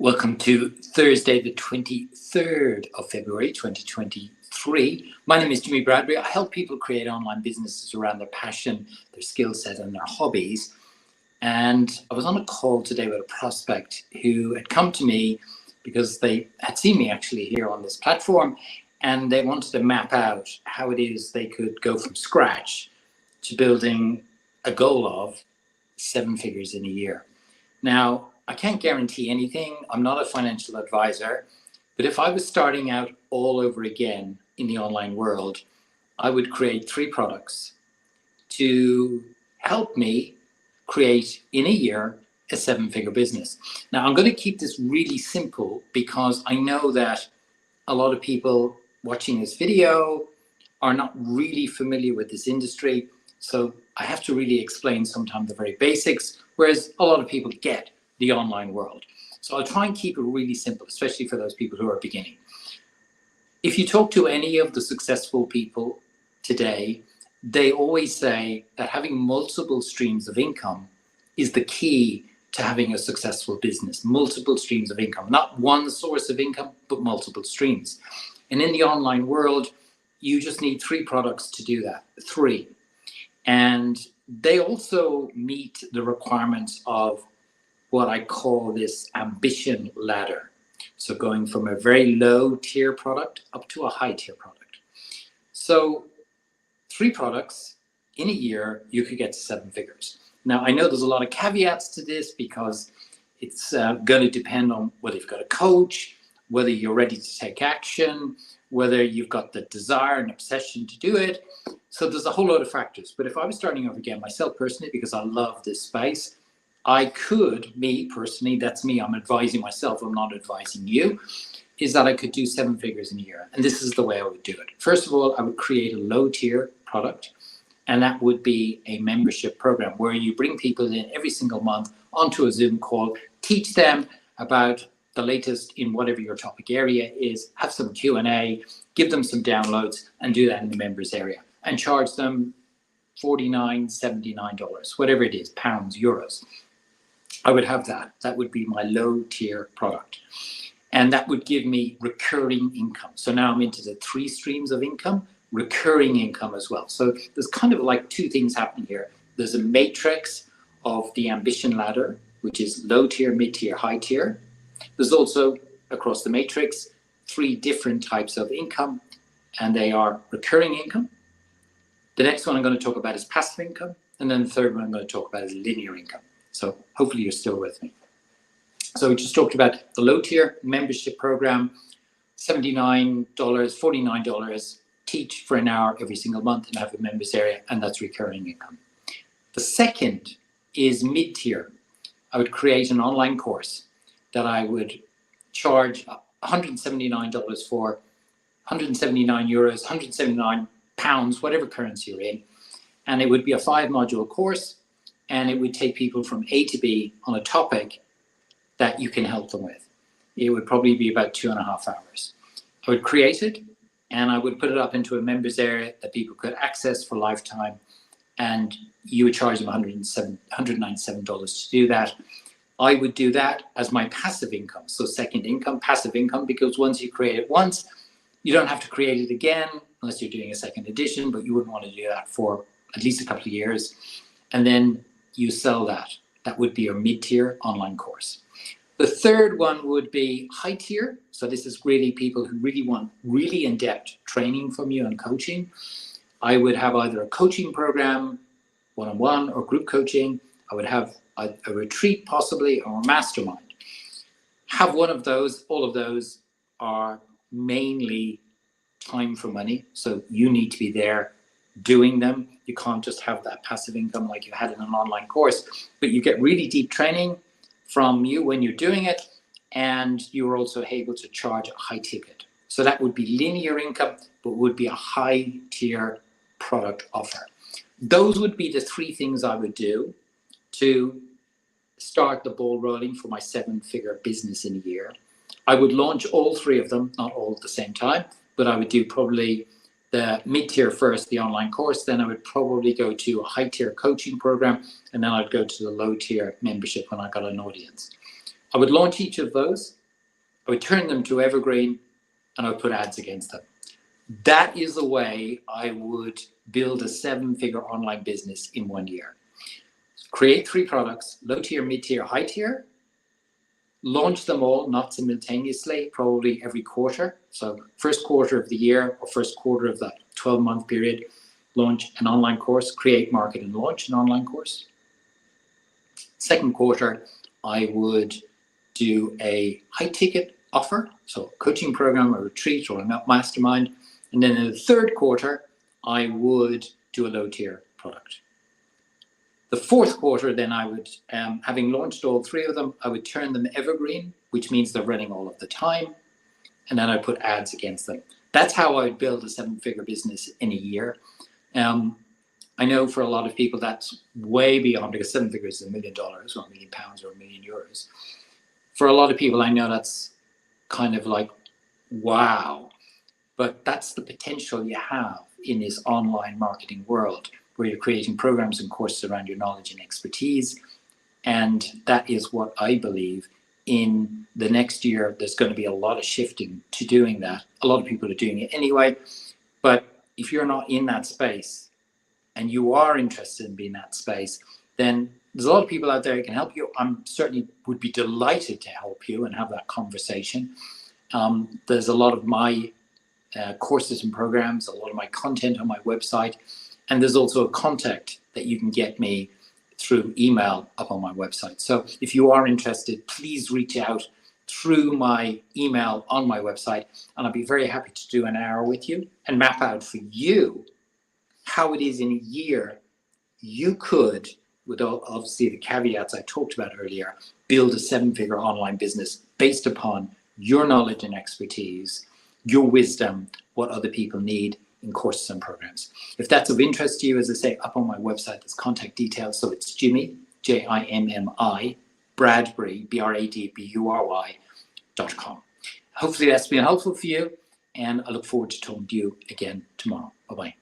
Welcome to Thursday, the 23rd of February, 2023. My name is Jimmy Bradbury. I help people create online businesses around their passion, their skill set, and their hobbies. And I was on a call today with a prospect who had come to me because they had seen me actually here on this platform, and they wanted to map out how it is they could go from scratch to building a goal of 7 figures in a year. Now, I can't guarantee anything. I'm not a financial advisor, but if I was starting out all over again in the online world, I would create 3 products to help me create in a year a 7-figure business. Now, I'm going to keep this really simple because I know that a lot of people watching this video are not really familiar with this industry. So I have to really explain sometimes the very basics, whereas a lot of people get the online world. So I'll try and keep it really simple, especially for those people who are beginning. If you talk to any of the successful people today, they always say that having multiple streams of income is the key to having a successful business. Multiple streams of income, not one source of income, but multiple streams. And in the online world, you just need 3 products to do that, 3. And they also meet the requirements of what I call this ambition ladder. So going from a very low tier product up to a high tier product. So 3 products in a year, you could get to 7 figures. Now, I know there's a lot of caveats to this because it's going to depend on whether you've got a coach, whether you're ready to take action, whether you've got the desire and obsession to do it. So there's a whole lot of factors. But if I was starting over again, myself personally, because I love this space, I could, me personally, that's me, I'm advising myself, I'm not advising you, is that I could do 7 figures in a year. And this is the way I would do it. First of all, I would create a low tier product, and that would be a membership program where you bring people in every single month onto a Zoom call, teach them about the latest in whatever your topic area is, have some Q&A, give them some downloads, and do that in the members area, and charge them $49, $79, whatever it is, pounds, euros. I would have that. That would be my low tier product. And that would give me recurring income. So now I'm into the 3 streams of income, recurring income as well. So there's kind of like 2 things happening here. There's a matrix of the ambition ladder, which is low tier, mid tier, high tier. There's also across the matrix 3 different types of income, and they are recurring income. The next one I'm going to talk about is passive income. And then the third one I'm going to talk about is linear income. So hopefully you're still with me. So we just talked about the low tier membership program, $79, $49, teach for an hour every single month and have a members area, and that's recurring income. The second is mid-tier. I would create an online course that I would charge $179 for, 179 euros, 179 pounds, whatever currency you're in. And it would be a 5-module course, and it would take people from A to B on a topic that you can help them with. It would probably be about 2.5 hours. I would create it, and I would put it up into a members area that people could access for lifetime, and you would charge them $197 to do that. I would do that as my passive income. So second income, passive income, because once you create it once, you don't have to create it again unless you're doing a second edition, but you wouldn't want to do that for at least a couple of years. And then you sell that. That would be your mid-tier online course. The third one would be high tier. So this is really people who really want really in-depth training from you and coaching. I would have either a coaching program, one-on-one or group coaching. I would have a retreat possibly, or a mastermind. Have one of those. All of those are mainly time for money. So you need to be there doing them. You can't just have that passive income like you had in an online course, but you get really deep training from you when you're doing it, and you're also able to charge a high ticket. So that would be linear income, but would be a high tier product offer. Those would be the 3 things I would do to start the ball rolling for my 7-figure business in a year. I would launch all 3 of them, not all at the same time, but I would do probably the mid-tier first, the online course, then I would probably go to a high-tier coaching program, and then I'd go to the low-tier membership when I got an audience. I would launch each of those, I would turn them to evergreen, and I would put ads against them. That is the way I would build a 7-figure online business in 1 year. Create 3 products, low tier, mid tier, high tier, launch them all, not simultaneously, probably every quarter. So first quarter of the year or first quarter of that 12-month period, launch an online course, create, market, and launch an online course. Second quarter, I would do a high ticket offer, so a coaching program, a retreat, or a mastermind. And then in the third quarter, I would do a low tier product. The fourth quarter, then I would, having launched all 3 of them, I would turn them evergreen, which means they're running all of the time. And then I put ads against them. That's how I would build a 7-figure business in a year. I know for a lot of people that's way beyond, because 7 figures is $1 million or £1 million or €1 million. For a lot of people, I know that's kind of like, wow. But that's the potential you have in this online marketing world, where you're creating programs and courses around your knowledge and expertise. And that is what I believe in the next year, there's going to be a lot of shifting to doing that. A lot of people are doing it anyway. But if you're not in that space and you are interested in being in that space, then there's a lot of people out there who can help you. I'm certainly would be delighted to help you and have that conversation. There's a lot of my courses and programs, a lot of my content on my website. And there's also a contact that you can get me through email up on my website. So if you are interested, please reach out through my email on my website, and I'll be very happy to do an hour with you and map out for you how it is in a year you could, with obviously the caveats I talked about earlier, build a 7-figure online business based upon your knowledge and expertise, your wisdom, what other people need in courses and programs. If that's of interest to you, as I say, up on my website, there's contact details. So it's Jimmy, Jimmi, Bradbury, BRADBURY.com. Hopefully that's been helpful for you, and I look forward to talking to you again tomorrow. Bye-bye.